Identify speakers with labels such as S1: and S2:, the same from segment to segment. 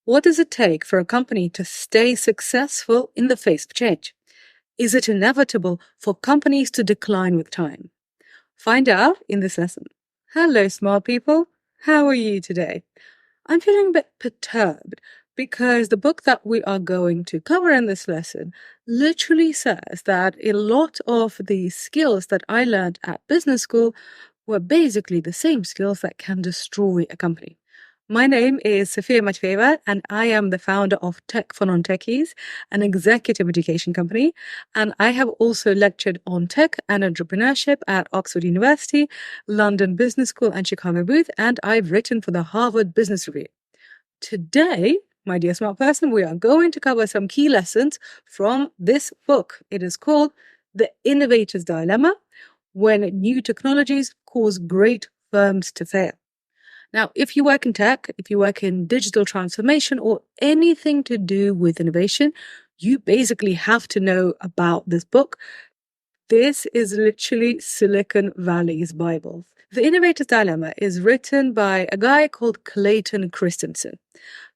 S1: What does it take for a company to stay successful in the face of change? Is it inevitable for companies to decline with time? Find out in this lesson. Hello, smart people. How are you today? I'm feeling a bit perturbed because the book that we are going to cover in this lesson literally says that a lot of the skills that I learned at business school were basically the same skills that can destroy a company. My name is Sophia Matveeva, and I am the founder of Tech for Non-Techies, an executive education company. And I have also lectured on tech and entrepreneurship at Oxford University, London Business School, and Chicago Booth. And I've written for the Harvard Business Review. Today, my dear smart person, we are going to cover some key lessons from this book. It is called The Innovator's Dilemma: When New Technologies Cause Great Firms to Fail. Now, if you work in tech, if you work in digital transformation or anything to do with innovation, you basically have to know about this book. This is literally Silicon Valley's Bible. The Innovator's Dilemma is written by a guy called Clayton Christensen.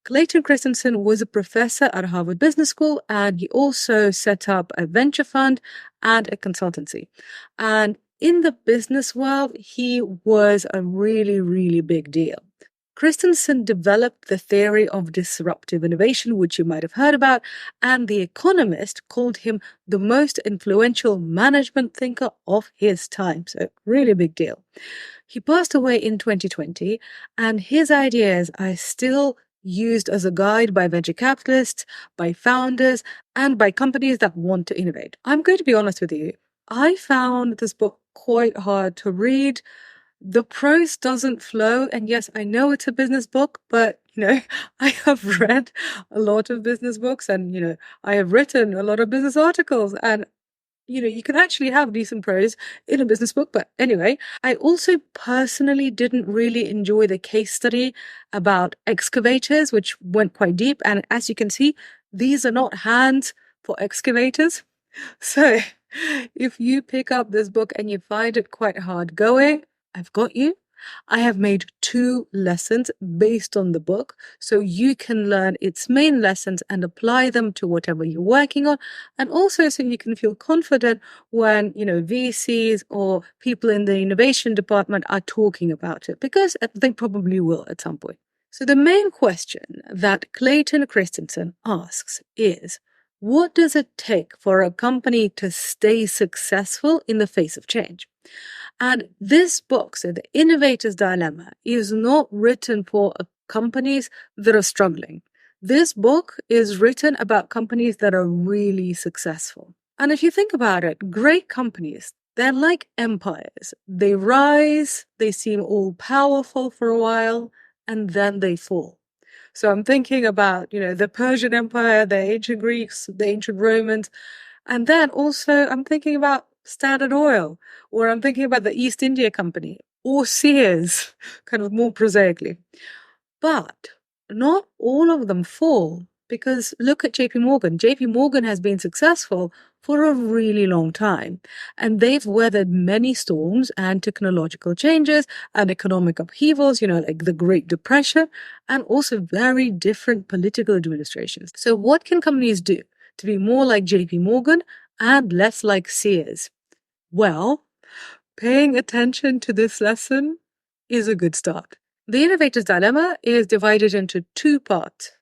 S1: Clayton Christensen was a professor at Harvard Business School, and he also set up a venture fund and a consultancy. And in the business world, he was a really, really big deal. Christensen developed the theory of disruptive innovation, which you might have heard about, and The Economist called him the most influential management thinker of his time. So, really big deal. He passed away in 2020, and his ideas are still used as a guide by venture capitalists, by founders, and by companies that want to innovate. I'm going to be honest with you. I found this book quite hard to read. The prose doesn't flow, and yes, I know it's a business book, but I have read a lot of business books, and I have written a lot of business articles, and you can actually have decent prose in a business book. But anyway, I also personally didn't really enjoy the case study about excavators, which went quite deep. And as you can see, these are not hands for excavators. So if you pick up this book and you find it quite hard going, I've got you. I have made 2 lessons based on the book, so you can learn its main lessons and apply them to whatever you're working on, and also so you can feel confident when, VCs or people in the innovation department are talking about it, because they probably will at some point. So the main question that Clayton Christensen asks is, what does it take for a company to stay successful in the face of change? And this book, so The Innovator's Dilemma, is not written for companies that are struggling. This book is written about companies that are really successful. And if you think about it, great companies, they're like empires. They rise, they seem all powerful for a while, and then they fall. So I'm thinking about, the Persian Empire, the ancient Greeks, the ancient Romans, and then also I'm thinking about Standard Oil, or I'm thinking about the East India Company, or Sears, kind of more prosaically. But not all of them fall, because look at JP Morgan. JP Morgan has been successful for a really long time, and they've weathered many storms and technological changes and economic upheavals, like the Great Depression, and also very different political administrations. So what can companies do to be more like JP Morgan and less like Sears? Well, paying attention to this lesson is a good start. The Innovator's Dilemma is divided into 2 parts.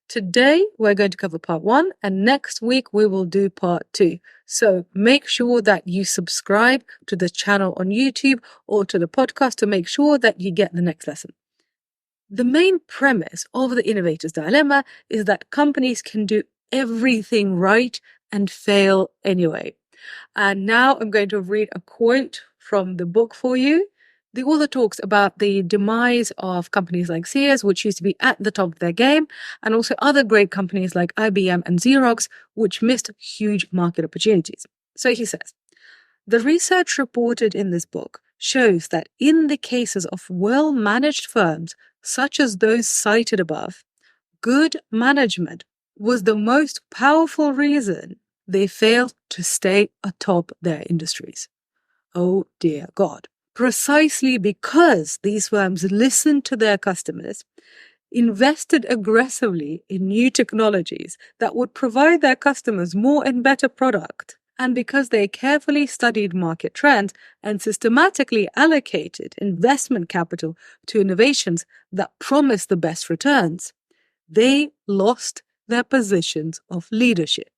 S1: Today, we're going to cover part 1, and next week we will do part 2. So make sure that you subscribe to the channel on YouTube or to the podcast to make sure that you get the next lesson. The main premise of the Innovator's Dilemma is that companies can do everything right and fail anyway. And now I'm going to read a quote from the book for you. The author talks about the demise of companies like Sears, which used to be at the top of their game, and also other great companies like IBM and Xerox, which missed huge market opportunities. So he says, the research reported in this book shows that in the cases of well-managed firms, such as those cited above, good management was the most powerful reason they failed to stay atop their industries. Oh dear God. Precisely because these firms listened to their customers, invested aggressively in new technologies that would provide their customers more and better product, and because they carefully studied market trends and systematically allocated investment capital to innovations that promised the best returns, they lost their positions of leadership.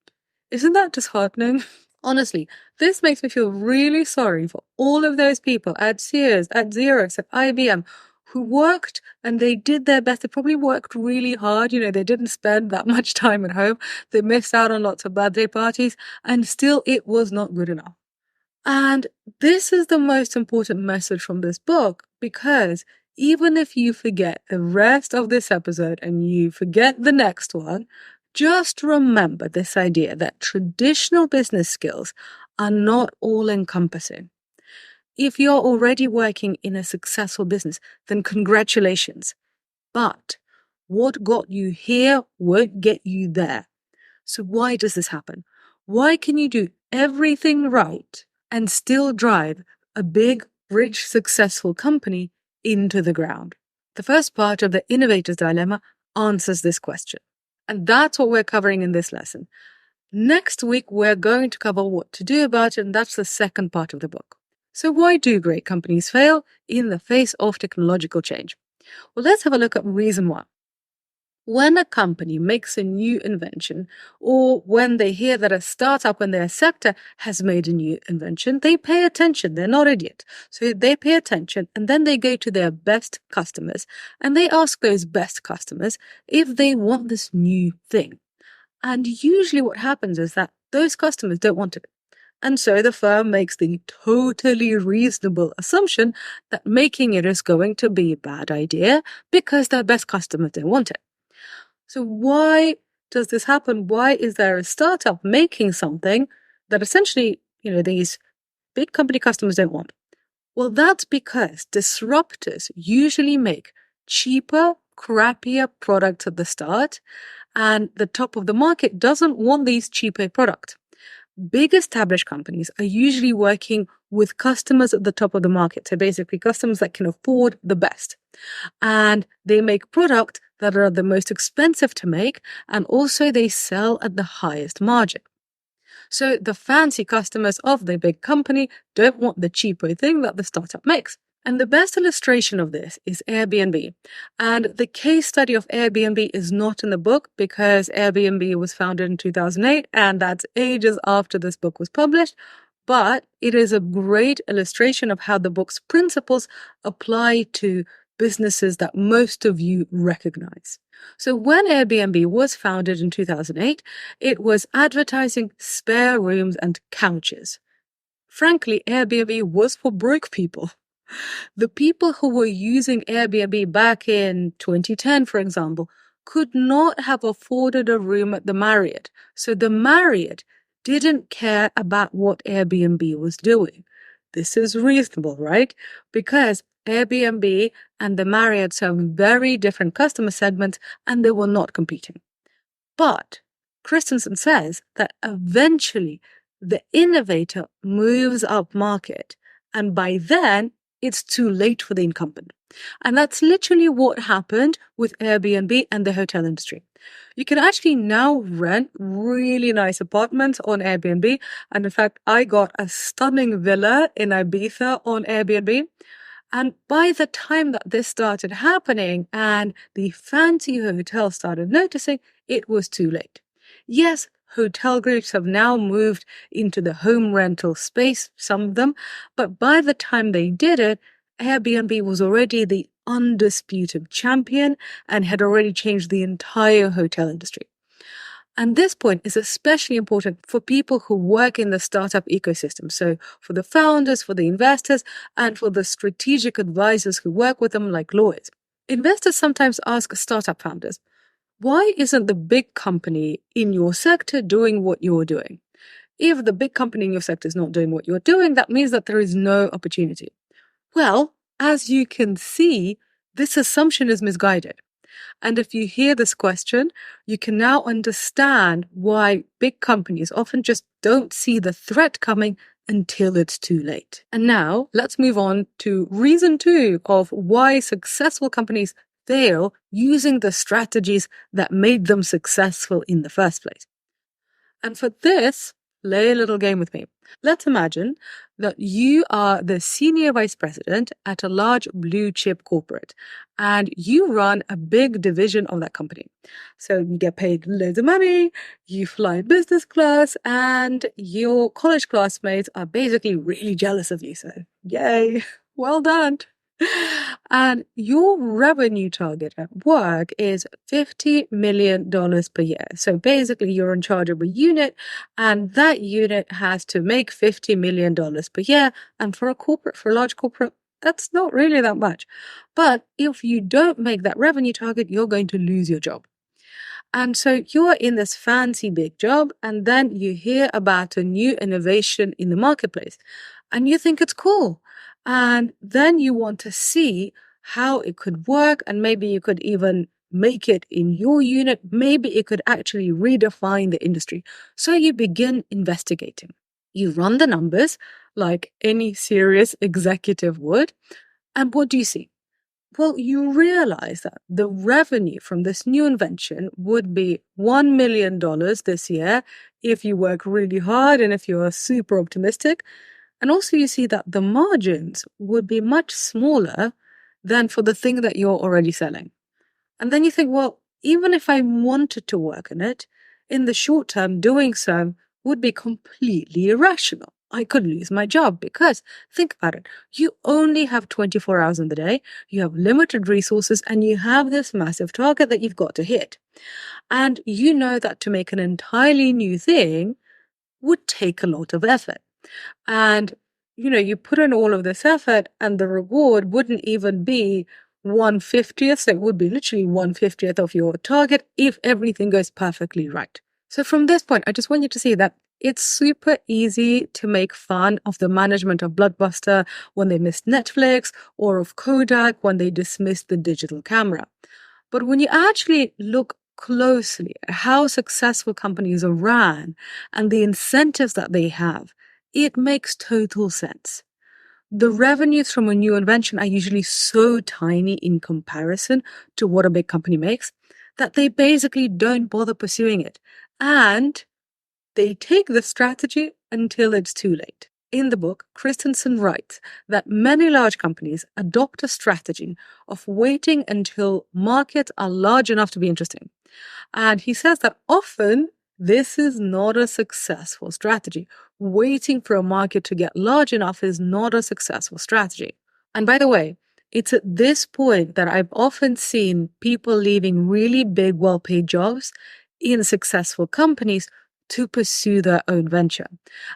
S1: Isn't that disheartening? Honestly, this makes me feel really sorry for all of those people at Sears, at Xerox, at IBM who worked and they did their best. They probably worked really hard. They didn't spend that much time at home. They missed out on lots of birthday parties, and still it was not good enough. And this is the most important message from this book, because even if you forget the rest of this episode and you forget the next one, just remember this idea that traditional business skills are not all-encompassing. If you're already working in a successful business, then congratulations. But what got you here won't get you there. So why does this happen? Why can you do everything right and still drive a big, rich, successful company into the ground? The first part of the Innovator's Dilemma answers this question. And that's what we're covering in this lesson. Next week, we're going to cover what to do about it, and that's the second part of the book. So why do great companies fail in the face of technological change? Well, let's have a look at reason one. When a company makes a new invention, or when they hear that a startup in their sector has made a new invention, they pay attention. They're not idiots. So they pay attention, and then they go to their best customers and they ask those best customers if they want this new thing. And usually what happens is that those customers don't want it. And so the firm makes the totally reasonable assumption that making it is going to be a bad idea because their best customers don't want it. So why does this happen? Why is there a startup making something that essentially, these big company customers don't want? Well, that's because disruptors usually make cheaper, crappier products at the start, and the top of the market doesn't want these cheaper products. Big established companies are usually working with customers at the top of the market. So basically customers that can afford the best. And they make products that are the most expensive to make, and also they sell at the highest margin. So the fancy customers of the big company don't want the cheaper thing that the startup makes. And the best illustration of this is Airbnb. And the case study of Airbnb is not in the book because Airbnb was founded in 2008, and that's ages after this book was published. But it is a great illustration of how the book's principles apply to businesses that most of you recognize. So when Airbnb was founded in 2008, it was advertising spare rooms and couches. Frankly, Airbnb was for broke people. The people who were using Airbnb back in 2010, for example, could not have afforded a room at the Marriott. So the Marriott didn't care about what Airbnb was doing. This is reasonable, right? Because Airbnb and the Marriott serve very different customer segments, and they were not competing. But Christensen says that eventually the innovator moves up market, and by then it's too late for the incumbent. And that's literally what happened with Airbnb and the hotel industry. You can actually now rent really nice apartments on Airbnb. And in fact, I got a stunning villa in Ibiza on Airbnb. And by the time that this started happening and the fancy hotels started noticing, it was too late. Yes, hotel groups have now moved into the home rental space, some of them, but by the time they did it, Airbnb was already the undisputed champion and had already changed the entire hotel industry. And this point is especially important for people who work in the startup ecosystem. So for the founders, for the investors, and for the strategic advisors who work with them like lawyers. Investors sometimes ask startup founders, why isn't the big company in your sector doing what you're doing? If the big company in your sector is not doing what you're doing, that means that there is no opportunity. Well, as you can see, this assumption is misguided. And if you hear this question, you can now understand why big companies often just don't see the threat coming until it's too late. And now let's move on to reason 2 of why successful companies fail using the strategies that made them successful in the first place. And for this, play a little game with me. Let's imagine that you are the senior vice president at a large blue chip corporate and you run a big division of that company. So you get paid loads of money, you fly business class, and your college classmates are basically really jealous of you. So, yay, well done. And your revenue target at work is $50 million per year. So basically, you're in charge of a unit, and that unit has to make $50 million per year. And for a large corporate, that's not really that much. But if you don't make that revenue target, you're going to lose your job. And so you're in this fancy big job, and then you hear about a new innovation in the marketplace, and you think it's cool. And then you want to see how it could work, and maybe you could even make it in your unit. Maybe it could actually redefine the industry. So you begin investigating. You run the numbers like any serious executive would. And what do you see? Well, you realize that the revenue from this new invention would be $1 million this year if you work really hard and if you're super optimistic. And also you see that the margins would be much smaller than for the thing that you're already selling. And then you think, well, even if I wanted to work on it, in the short term, doing so would be completely irrational. I could lose my job because, think about it, you only have 24 hours in the day, you have limited resources, and you have this massive target that you've got to hit. And you know that to make an entirely new thing would take a lot of effort. And, you put in all of this effort, and the reward wouldn't even be 1/50th, so it would be literally 1/50th of your target if everything goes perfectly right. So from this point, I just want you to see that it's super easy to make fun of the management of Blockbuster when they missed Netflix, or of Kodak when they dismissed the digital camera. But when you actually look closely at how successful companies are ran and the incentives that they have, it makes total sense. The revenues from a new invention are usually so tiny in comparison to what a big company makes that they basically don't bother pursuing it. And they take the strategy until it's too late. In the book, Christensen writes that many large companies adopt a strategy of waiting until markets are large enough to be interesting. And he says that often this is not a successful strategy. Waiting for a market to get large enough is not a successful strategy. And by the way, it's at this point that I've often seen people leaving really big, well-paid jobs in successful companies to pursue their own venture.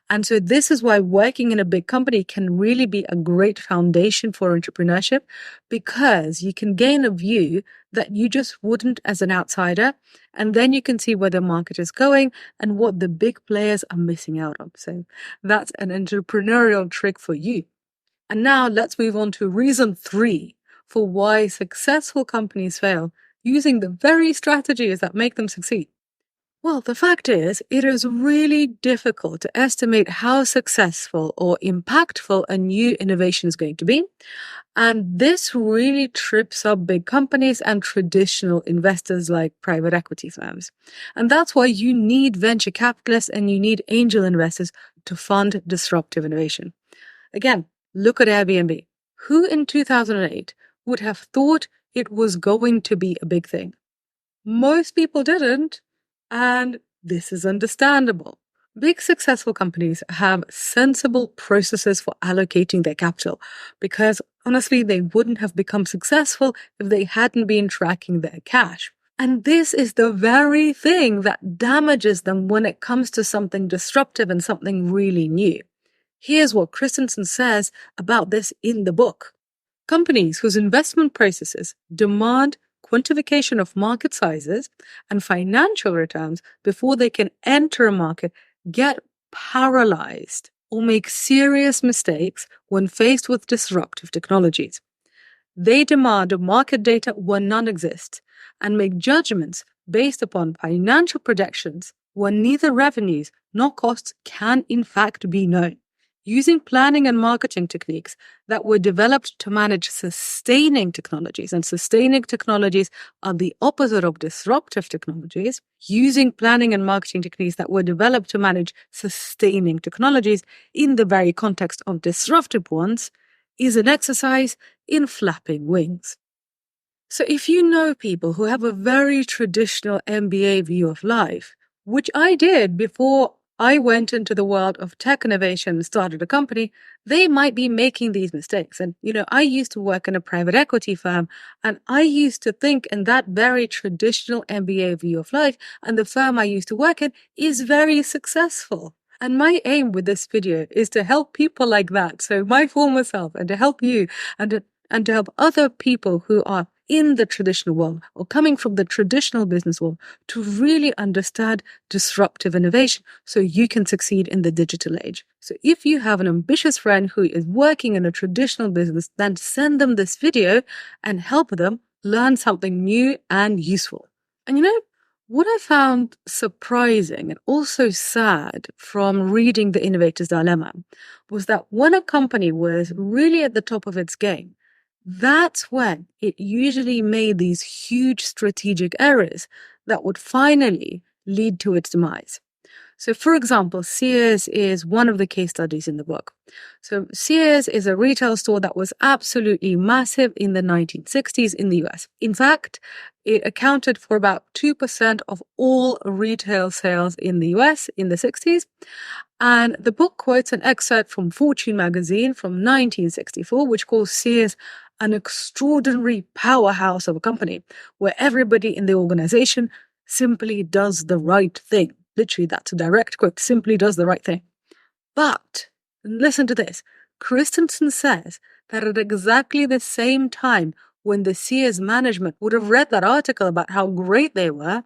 S1: And so this is why working in a big company can really be a great foundation for entrepreneurship, because you can gain a view that you just wouldn't as an outsider. And then you can see where the market is going and what the big players are missing out on. So that's an entrepreneurial trick for you. And now let's move on to reason 3 for why successful companies fail using the very strategies that make them succeed. Well, the fact is, it is really difficult to estimate how successful or impactful a new innovation is going to be. And this really trips up big companies and traditional investors like private equity firms. And that's why you need venture capitalists and you need angel investors to fund disruptive innovation. Again, look at Airbnb. Who in 2008 would have thought it was going to be a big thing? Most people didn't. And this is understandable. Big successful companies have sensible processes for allocating their capital because honestly, they wouldn't have become successful if they hadn't been tracking their cash. And this is the very thing that damages them when it comes to something disruptive and something really new. Here's what Christensen says about this in the book. Companies whose investment processes demand quantification of market sizes and financial returns before they can enter a market get paralyzed or make serious mistakes when faced with disruptive technologies. They demand market data when none exists and make judgments based upon financial projections when neither revenues nor costs can in fact be known. using planning and marketing techniques that were developed to manage sustaining technologies. And sustaining technologies are the opposite of disruptive technologies. Using planning and marketing techniques that were developed to manage sustaining technologies in the very context of disruptive ones is an exercise in flapping wings. So if you know people who have a very traditional MBA view of life, which I did before I went into the world of tech innovation and started a company, they might be making these mistakes. And, I used to work in a private equity firm, and I used to think in that very traditional MBA view of life, and the firm I used to work in is very successful. And my aim with this video is to help people like that. So my former self, and to help you, and to help other people who are in the traditional world or coming from the traditional business world to really understand disruptive innovation so you can succeed in the digital age. So if you have an ambitious friend who is working in a traditional business, then send them this video and help them learn something new and useful. And what I found surprising and also sad from reading The Innovator's Dilemma was that when a company was really at the top of its game, that's when it usually made these huge strategic errors that would finally lead to its demise. So, for example, Sears is one of the case studies in the book. So, Sears is a retail store that was absolutely massive in the 1960s in the US. In fact, it accounted for about 2% of all retail sales in the US in the 60s. And the book quotes an excerpt from Fortune magazine from 1964, which calls Sears an extraordinary powerhouse of a company where everybody in the organization simply does the right thing. Literally, that's a direct quote, simply does the right thing. But, listen to this, Christensen says that at exactly the same time when the Sears management would have read that article about how great they were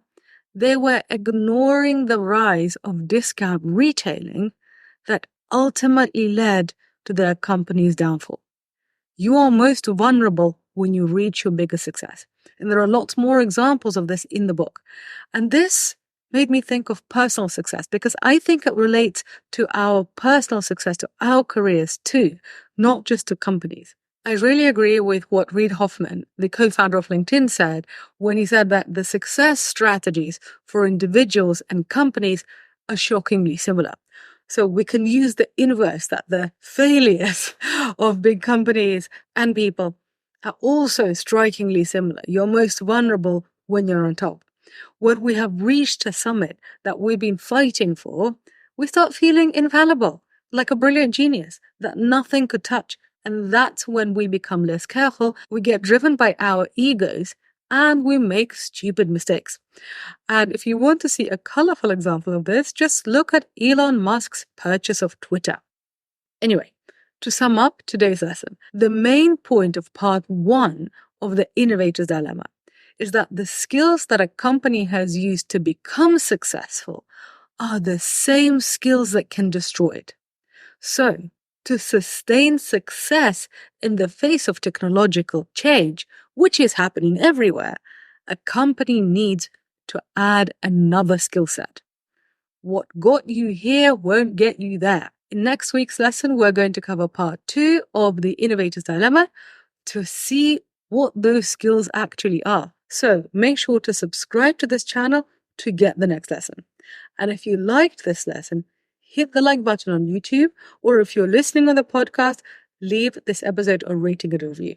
S1: ignoring the rise of discount retailing that ultimately led to their company's downfall. You are most vulnerable when you reach your biggest success. And there are lots more examples of this in the book. And this made me think of personal success because I think it relates to our personal success, to our careers too, not just to companies. I really agree with what Reid Hoffman, the co-founder of LinkedIn, said when he said that the success strategies for individuals and companies are shockingly similar. So we can use the inverse, that the failures of big companies and people are also strikingly similar. You're most vulnerable when you're on top. When we have reached a summit that we've been fighting for, we start feeling infallible, like a brilliant genius that nothing could touch. And that's when we become less careful, we get driven by our egos, and we make stupid mistakes. And if you want to see a colorful example of this, just look at Elon Musk's purchase of Twitter. Anyway, to sum up today's lesson, the main point of part 1 of the Innovator's Dilemma is that the skills that a company has used to become successful are the same skills that can destroy it. So, to sustain success in the face of technological change, which is happening everywhere, a company needs to add another skill set. What got you here won't get you there. In next week's lesson, we're going to cover part 2 of the Innovator's Dilemma to see what those skills actually are. So make sure to subscribe to this channel to get the next lesson. And if you liked this lesson, hit the like button on YouTube, or if you're listening on the podcast, leave this episode a rating and a review.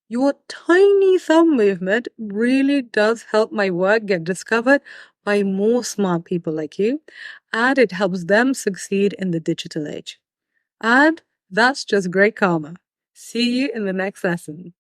S1: Your tiny thumb movement really does help my work get discovered by more smart people like you, and it helps them succeed in the digital age. And that's just great karma. See you in the next lesson.